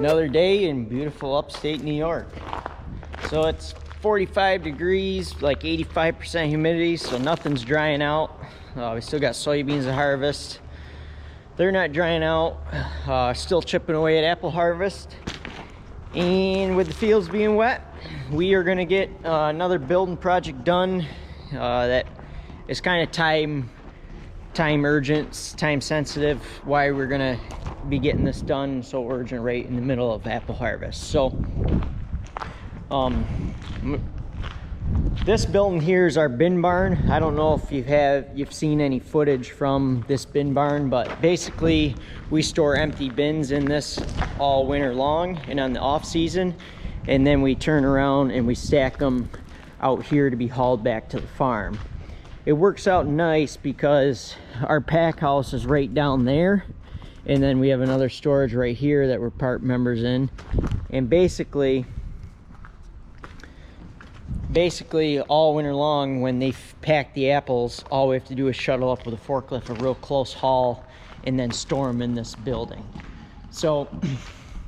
Another day in beautiful upstate New York. So it's 45 degrees, like 85% humidity, so nothing's drying out. We still got soybeans to harvest. They're not drying out. Still chipping away at apple harvest. And with the fields being wet, we are gonna get another building project done that is kind of time urgent, time sensitive, why we're gonna be getting this done so urgent right in the middle of apple harvest. So this building here is our bin barn. I don't know if you've seen any footage from this bin barn, but basically we store empty bins in this all winter long and on the off season, and then we turn around and we stack them out here to be hauled back to the farm. It works out nice because our pack house is right down there, and then we have another storage right here that we're part members in. And basically all winter long, when they pack the apples, all we have to do is shuttle up with a forklift, a real close haul, and then store them in this building. So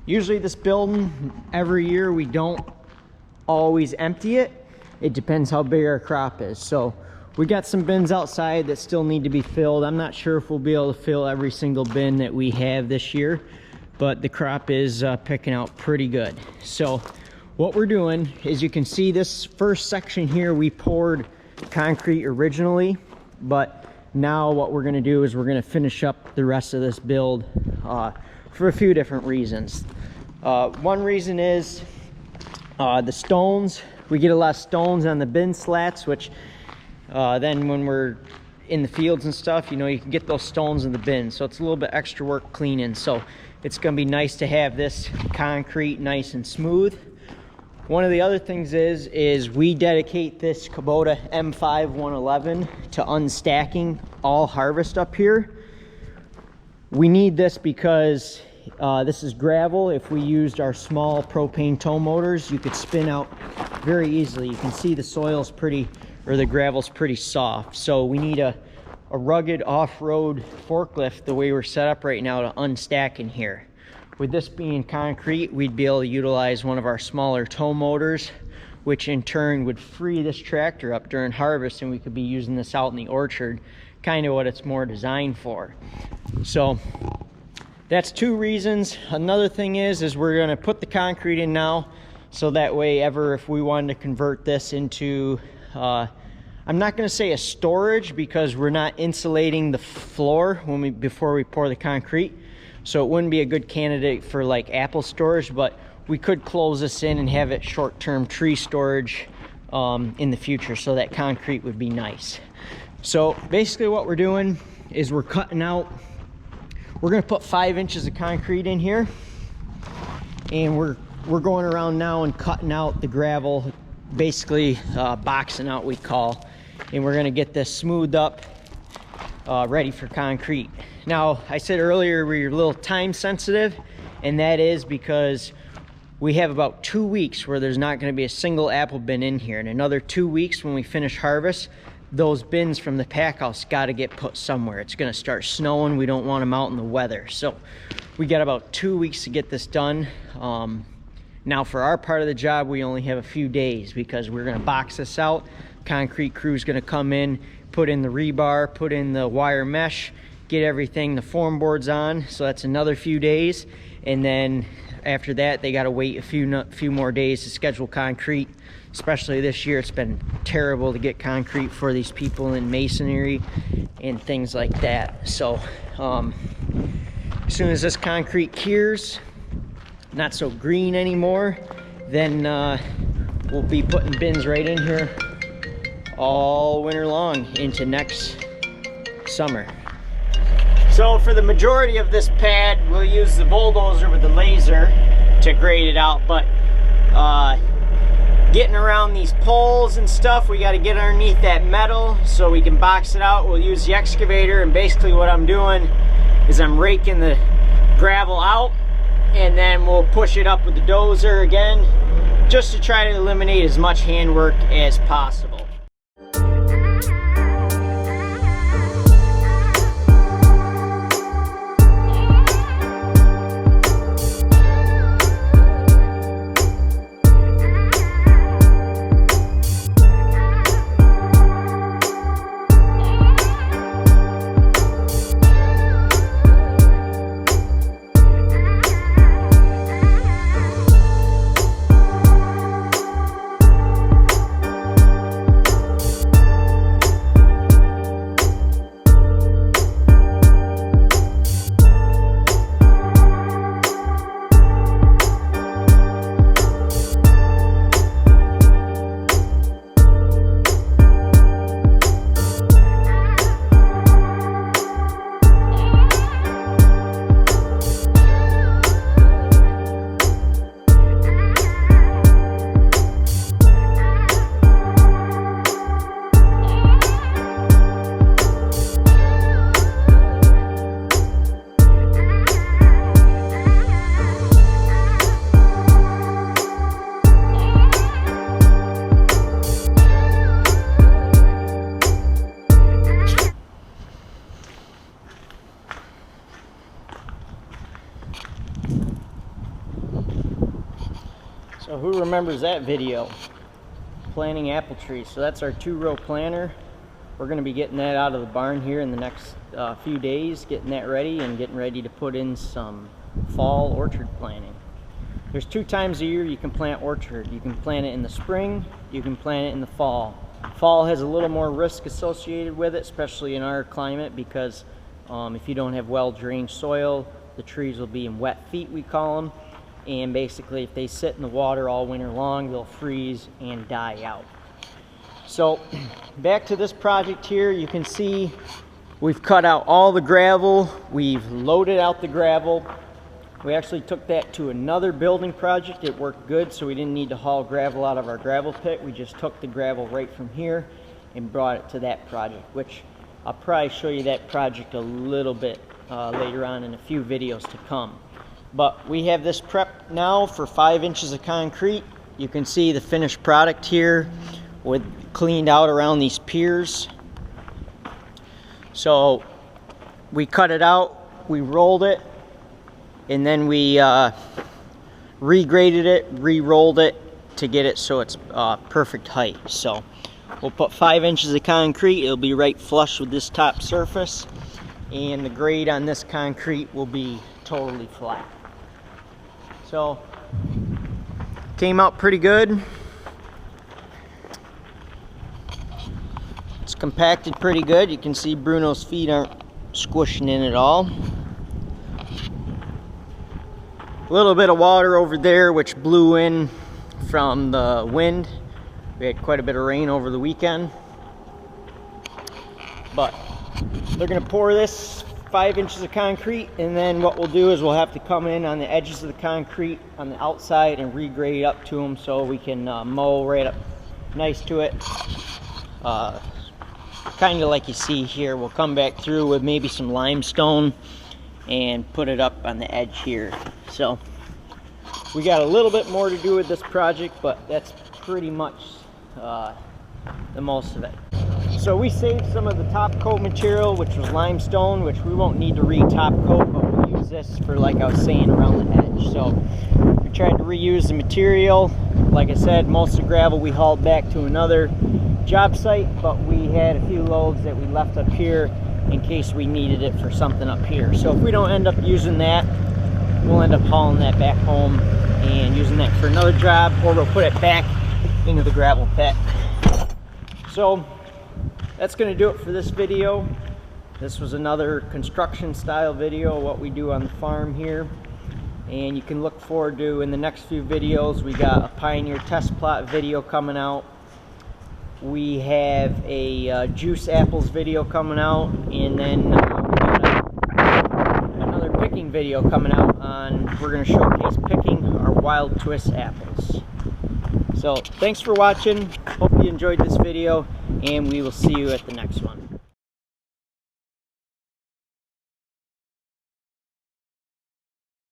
usually this building, every year we don't always empty it. It depends how big our crop is. So we got some bins outside that still need to be filled. I'm not sure if we'll be able to fill every single bin that we have this year, but the crop is picking out pretty good. So what we're doing is, you can see this first section here, we poured concrete originally, but now what we're gonna do is we're gonna finish up the rest of this build for a few different reasons. One reason is the stones. We get a lot of stones on the bin slats, which then when we're in the fields and stuff, you know, you can get those stones in the bin. So it's a little bit extra work cleaning. So it's gonna be nice to have this concrete nice and smooth. One of the other things is we dedicate this Kubota M5 111 to unstacking all harvest up here. We need this because this is gravel. If we used our small propane tow motors, you could spin out very easily. You can see the soil's the gravel's pretty soft. So we need a rugged off-road forklift the way we're set up right now to unstack in here. With this being concrete, we'd be able to utilize one of our smaller tow motors, which in turn would free this tractor up during harvest, and we could be using this out in the orchard, kind of what it's more designed for. So that's two reasons. Another thing is we're gonna put the concrete in now, so that way if we wanted to convert this into, I'm not gonna say a storage, because we're not insulating the floor before we pour the concrete. So it wouldn't be a good candidate for like apple storage, but we could close this in and have it short-term tree storage in the future, so that concrete would be nice. So basically what we're doing is we're gonna put 5 inches of concrete in here, and we're going around now and cutting out the gravel, basically boxing out, we call, and we're gonna get this smoothed up, ready for concrete. Now, I said earlier we're a little time sensitive, and that is because we have about 2 weeks where there's not going to be a single apple bin in here. In another 2 weeks, when we finish harvest, those bins from the pack house got to get put somewhere. It's going to start snowing. We don't want them out in the weather. So we got about 2 weeks to get this done. Now for our part of the job, we only have a few days, because we're going to box this out. Concrete crew's going to come in, put in the rebar, put in the wire mesh, get everything, the form boards on. So that's another few days, and then after that they got to wait a few more days to schedule concrete. Especially this year, it's been terrible to get concrete for these people in masonry and things like that. So as soon as this concrete cures, not so green anymore, then we'll be putting bins right in here all winter long into next summer. So for the majority of this pad, we'll use the bulldozer with the laser to grade it out, but getting around these poles and stuff, we got to get underneath that metal so we can box it out. We'll use the excavator, and basically what I'm doing is I'm raking the gravel out, and then we'll push it up with the dozer again, just to try to eliminate as much handwork as possible. remembers that video, planting apple trees. So that's our 2-row planter. We're going to be getting that out of the barn here in the next few days, getting that ready and getting ready to put in some fall orchard planting. There's 2 times a year you can plant orchard. You can plant it in the spring, you can plant it in the fall. Fall has a little more risk associated with it, especially in our climate, because if you don't have well-drained soil, the trees will be in wet feet, we call them, and basically if they sit in the water all winter long, they'll freeze and die out. So back to this project here, you can see we've cut out all the gravel, we've loaded out the gravel. We actually took that to another building project. It worked good, so we didn't need to haul gravel out of our gravel pit. We just took the gravel right from here and brought it to that project, which I'll probably show you that project a little bit later on in a few videos to come. But we have this prepped now for 5 inches of concrete. You can see the finished product here with cleaned out around these piers. So we cut it out, we rolled it, and then we regraded it, re-rolled it to get it so it's perfect height. So we'll put 5 inches of concrete. It'll be right flush with this top surface, and the grade on this concrete will be totally flat. So came out pretty good. It's compacted pretty good. You can see Bruno's feet aren't squishing in at all. A little bit of water over there, which blew in from the wind. We had quite a bit of rain over the weekend. But they're gonna pour this 5 inches of concrete, and then what we'll do is we'll have to come in on the edges of the concrete on the outside and regrade up to them so we can mow right up nice to it. Kind of like you see here. We'll come back through with maybe some limestone and put it up on the edge here. So we got a little bit more to do with this project, but that's pretty much the most of it. So we saved some of the top coat material, which was limestone, which we won't need to re-top coat, but we'll use this for, like I was saying, around the edge. So we tried to reuse the material. Like I said, most of the gravel we hauled back to another job site, but we had a few loads that we left up here in case we needed it for something up here. So if we don't end up using that, we'll end up hauling that back home and using that for another job, or we'll put it back into the gravel pit. So that's going to do it for this video. This was another construction style video of what we do on the farm here, and you can look forward to, in the next few videos, we got a Pioneer test plot video coming out. We have a juice apples video coming out, and then we got another picking video coming out on, we're going to showcase picking our wild twist apples. So thanks for watching. Hope you enjoyed this video, and we will see you at the next one.